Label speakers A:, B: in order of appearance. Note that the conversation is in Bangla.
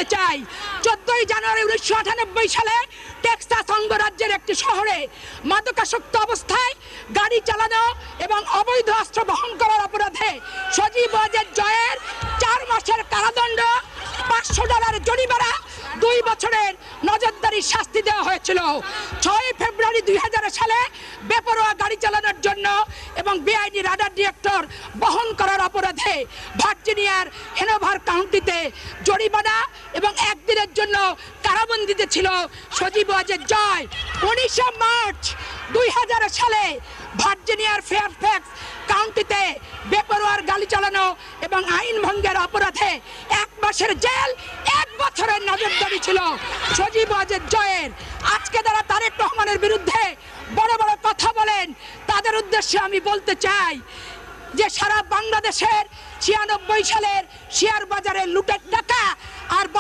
A: করতে চাই। 14 জানুয়ারি 1998 সালে টেক্সাস অঙ্গরাজ্যের একটি শহরে মাদকাসক্ত অবস্থায় গাড়ি চালানো এবং অবৈধ অস্ত্র বহন করার অপরাধে সজীব ওয়াজেদ জয়ের 4 মাসের কারাদণ্ড, $500 জরিমানা, 2 বছরের নজরদারি শাস্তি দেওয়া হয়েছিল। 6 ফেব্রুয়ারি 2000 সালে বেপরোয়া গাড়ি চালানোর জন্য এবং বেআইনি রাডার ডিরেক্টর বহন করার অপরাধে ভার্জিনিয়ার হেনোভার কাউন্টিতে জরিমানা এবং 1 দিনের জন্য কারাবন্দিতে ছিল সজীব ওয়াজেদ জয়। 19 মার্চ 2000 সালে ভার্জিনিয়ার ফেয়ারফ্যাক্স কাউন্টিতে বেপরোয়ার গাড়ি চালানো এবং আইন ভঙ্গের অপরাধে 1 মাসের জেল, 1 বছরের নজরদারি ছিল সজীব ওয়াজেদ জয়ের। আজকে যারা তারেক রহমানের বিরুদ্ধে বড় বড় কথা বলেন, তাদের উদ্দেশ্যে আমি বলতে চাই যে সারা বাংলাদেশের 96 সালের শেয়ার বাজারে লুটের টাকা আর